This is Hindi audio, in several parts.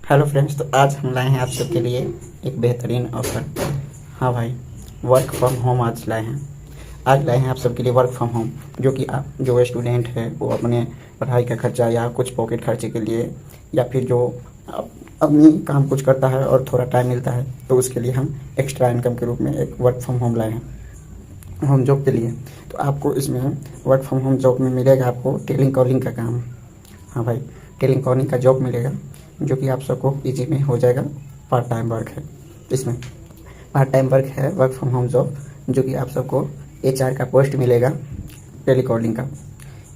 हेलो फ्रेंड्स, तो आज हम लाए हैं आप सबके लिए एक बेहतरीन ऑफर। हाँ भाई, वर्क फ्रॉम होम आज लाए हैं। आज लाए हैं आप सबके लिए वर्क फ्रॉम होम, जो कि आप जो स्टूडेंट है वो अपने पढ़ाई का खर्चा या कुछ पॉकेट खर्चे के लिए, या फिर जो अपनी काम कुछ करता है और थोड़ा टाइम मिलता है, तो उसके लिए हम एक्स्ट्रा इनकम के रूप में एक वर्क फ्रॉम होम लाए हैं होम जॉब के लिए। तो आपको इसमें वर्क फ्रॉम होम जॉब में मिलेगा आपको टेलिंग कॉलिंग का काम। हाँ भाई, टेलिंग कॉलिंग का जॉब मिलेगा, जो कि आप सबको इजी में हो जाएगा। पार्ट टाइम वर्क है, इसमें पार्ट टाइम वर्क है, वर्क फ्रॉम होम जॉब, जो कि आप सबको HR का पोस्ट मिलेगा टेलीकॉलिंग का।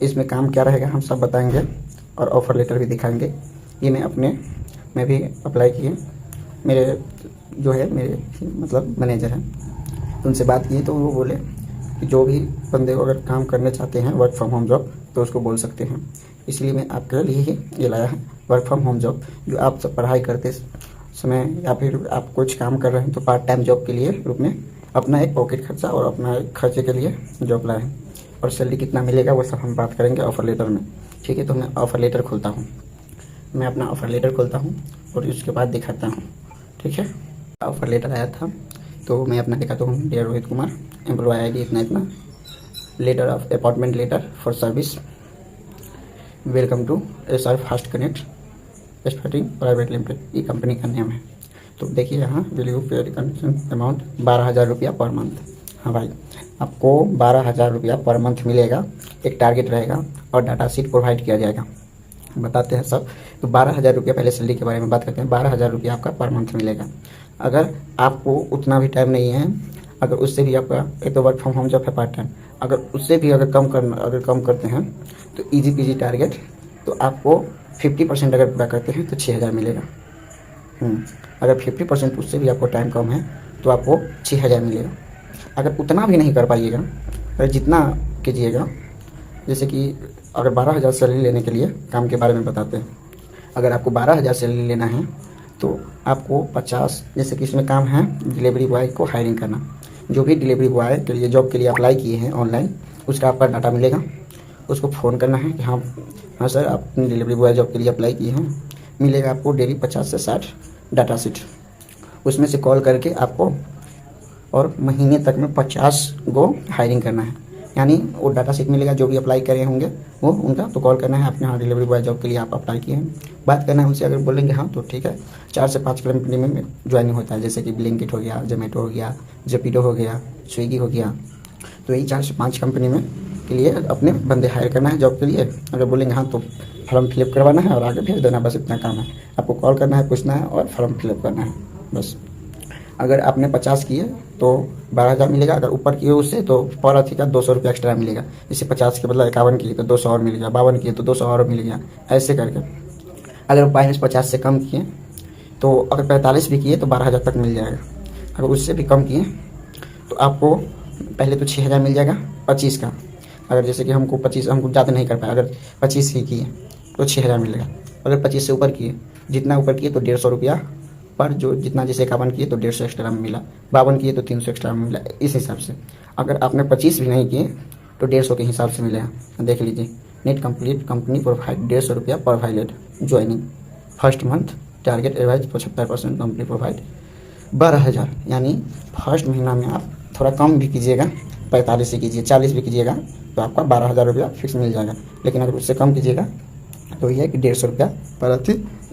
इसमें काम क्या रहेगा हम सब बताएंगे और ऑफ़र लेटर भी दिखाएंगे। ये मैं भी अप्लाई किए, मेरे जो है मेरे मतलब मैनेजर हैं, तो उनसे बात की तो वो बोले कि जो भी बंदे को अगर काम करने चाहते हैं वर्क फ्रॉम होम जॉब तो उसको बोल सकते हैं। इसलिए मैं आपके लिए ही ये लाया है वर्क फ्रॉम होम जॉब, जो आप सब पढ़ाई करते समय या फिर आप कुछ काम कर रहे हैं तो पार्ट टाइम जॉब के लिए रूप में अपना एक पॉकेट खर्चा और अपना एक खर्चे के लिए जॉब लाए हैं। और सैलरी कितना मिलेगा वो सब हम बात करेंगे ऑफ़र लेटर में। ठीक है, तो मैं ऑफ़र लेटर खोलता हूँ, मैं अपना ऑफ़र लेटर खोलता हूँ और उसके बाद दिखाता हूँ। ठीक है, ऑफ़र लेटर आया था तो मैं अपना दिखाता हूँ। Dear Rohit Kumar, employee ID इतना, letter of appointment letter for service, welcome to SR fast connect starting private limited, ये कंपनी का नेम है। तो देखिए यहाँ वैल्यू पे कंडीशन अमाउंट 12,000 रुपया पर मंथ। हाँ भाई, आपको 12,000 रुपया पर मंथ मिलेगा, एक टारगेट रहेगा और डाटा शीट प्रोवाइड किया जाएगा। बताते हैं सब। तो 12,000 रुपया, पहले सैलरी के बारे में बात करते हैं। 12,000 रुपया आपका पर मंथ मिलेगा। अगर आपको उतना भी टाइम नहीं है, अगर उससे भी आपका, एक तो वर्क फ्रॉम होम जॉब है पार्ट टाइम, अगर उससे भी अगर कम करते हैं तो इजी पीजी टारगेट, तो आपको 50% अगर पूरा करते हैं तो 6,000 मिलेगा। अगर 50% उससे भी आपको टाइम कम है तो आपको 6,000 मिलेगा। अगर उतना भी नहीं कर पाइएगा, अगर जितना कीजिएगा, जैसे कि अगर 12,000 सैलरी लेने के लिए काम के बारे में बताते हैं। अगर आपको 12,000 सैलरी लेना है तो आपको 50, जैसे कि इसमें काम है डिलीवरी बॉय को हायरिंग करना। जो भी डिलीवरी बॉय के लिए जॉब के लिए अप्लाई किए हैं ऑनलाइन, उसका आपका डाटा मिलेगा। उसको फ़ोन करना है कि हाँ सर, आप डिलीवरी बॉय जॉब के लिए अप्लाई किए हैं। मिलेगा आपको डेली 50 से 60 डाटा शीट, उसमें से कॉल करके आपको, और महीने तक में 50 गो हायरिंग करना है। यानी वो डाटा शीट मिलेगा, जो भी अप्लाई करे होंगे वो उनका तो कॉल करना है। आपने हाँ डिलीवरी बॉय जॉब के लिए आप अप्लाई किए हैं, बात करना है उनसे। अगर बोलेंगे हाँ तो ठीक है, 4 से 5 कंपनी में ज्वाइनिंग होता है, जैसे कि ब्लिंकिट हो गया, जोमेटो हो गया, जेपीडो हो गया, स्विगी हो गया। तो यही 4 से 5 कंपनी में के लिए अपने बंदे हायर करना है जॉब के लिए। अगर बोलेंगे हाँ तो फॉर्म फिलअप करवाना है और आगे भेज देना, बस इतना काम है। आपको कॉल करना है, पूछना है और फॉर्म फिलअप करना है बस। अगर आपने 50 किए तो 12,000 मिलेगा। अगर ऊपर किए उससे तो पर अथी का 200 रुपया एक्स्ट्रा मिलेगा। जैसे 50 के बदला 51 किए तो 200 और मिल गया, 52 किए तो 200 और मिल गया, ऐसे करके। अगर बाइनस 50 से कम किए तो, अगर 45 भी किए तो 12,000 तक मिल जाएगा। अगर उससे भी कम किए तो आपको पहले तो 6,000 मिल जाएगा 25 का। अगर जैसे कि हमको ज़्यादा नहीं कर पाए, अगर 25 ही किए तो 6,000 मिलेगा। अगर 25 से ऊपर किए, जितना ऊपर किए तो 150 रुपया पर, जो जितना जैसे 51 किए तो 150 एक्स्ट्रा में मिला, 52 किए तो 300 एक्स्ट्रा में मिला, इस हिसाब से। अगर आपने 25 भी नहीं किए तो 150 के हिसाब से मिलेगा। देख लीजिए, नेट कंप्लीट कंपनी प्रोवाइड 150 रुपया पर violet joining first month, target average 75% company provide 12,000। यानी फर्स्ट महीना में आप थोड़ा कम भी कीजिएगा, 45 से कीजिए, 40 भी कीजिएगा तो आपका 12,000 रुपया फिक्स मिल जाएगा। लेकिन अगर उससे कम कीजिएगा तो ये है कि 150 रुपया पर अथी,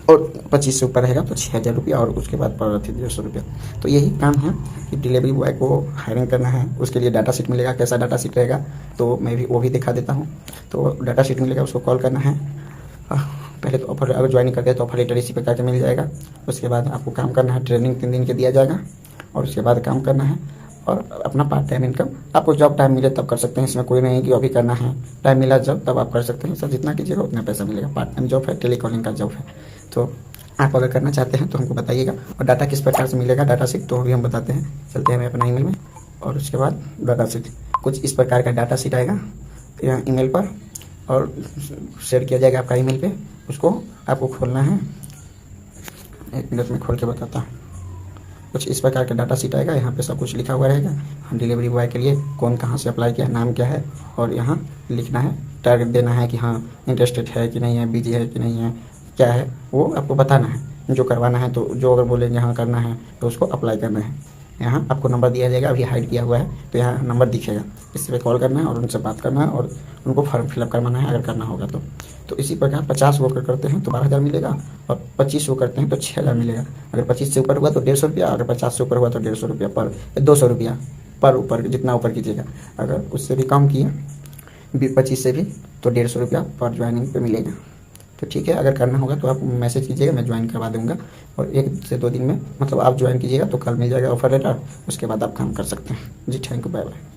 और 25 से ऊपर रहेगा तो 6,000 रुपया, और उसके बाद पर अथी 150 रुपया। तो यही काम है कि डिलीवरी बॉय को हायरिंग करना है, उसके लिए डाटा शीट मिलेगा। कैसा डाटा शीट रहेगा तो मैं भी वो भी दिखा देता हूँ। तो डाटा शीट मिलेगा, उसको कॉल करना है। पहले तो ऑफर, अगर ज्वाइन करते हैं तो ऑफर लेटर इसी प्रकार के मिल जाएगा। उसके बाद आपको काम करना है, ट्रेनिंग 3 दिन के दिया जाएगा, और उसके बाद काम करना है। और अपना पार्ट टाइम इनकम आपको जब टाइम मिले तब कर सकते हैं। इसमें कोई नहीं कि अभी करना है, टाइम मिला जब तब आप कर सकते हैं। सर जितना कीजिएगा उतना पैसा मिलेगा। पार्ट टाइम जॉब है, टेलीकॉलिंग का जॉब है। तो आप अगर करना चाहते हैं तो हमको बताइएगा। और डाटा किस प्रकार से मिलेगा, डाटा शीट तो भी हम बताते हैं। चलते हैं अपना ईमेल में, और उसके बाद डाटा शीट कुछ इस प्रकार का डाटा शीट आएगा यहाँ ईमेल पर, और शेयर किया जाएगा आपका ईमेल पे। उसको आपको खोलना है, 1 मिनट में खोल के बताता हूँ। कुछ इस प्रकार का डाटा शीट आएगा, यहाँ पे सब कुछ लिखा हुआ रहेगा। डिलीवरी बॉय के लिए कौन कहाँ से अप्लाई किया, नाम क्या है, और यहाँ लिखना है, टारगेट देना है कि हाँ इंटरेस्टेड है कि नहीं है, बिजी है कि नहीं है, क्या है वो आपको बताना है। जो करवाना है तो जो अगर बोलेंगे हाँ करना है तो उसको अप्लाई करना है। यहाँ आपको नंबर दिया जाएगा, अभी हाइड किया हुआ है तो यहाँ नंबर दिखेगा, इस पर कॉल करना है और उनसे बात करना है और उनको फॉर्म फिलअप करवाना है अगर करना होगा तो इसी प्रकार 50 वर्कर करते हैं तो 12,000 मिलेगा और 25 वो करते हैं तो 6,000 मिलेगा। अगर 25 से ऊपर हुआ तो 150 रुपया, अगर 50 से ऊपर हुआ तो 150 रुपया पर 200 रुपया पर ऊपर, जितना ऊपर कीजिएगा। अगर उससे भी कम किए 25 से भी तो 150 रुपया पर ज्वाइनिंग पे मिलेगा। तो ठीक है, अगर करना होगा तो आप मैसेज कीजिएगा, मैं ज्वाइन करवा दूंगा और 1 से 2 दिन में मतलब आप ज्वाइन कीजिएगा तो कल मिल जाएगा ऑफर लेटर, उसके बाद आप काम कर सकते हैं। जी थैंक यू, बाय बाय।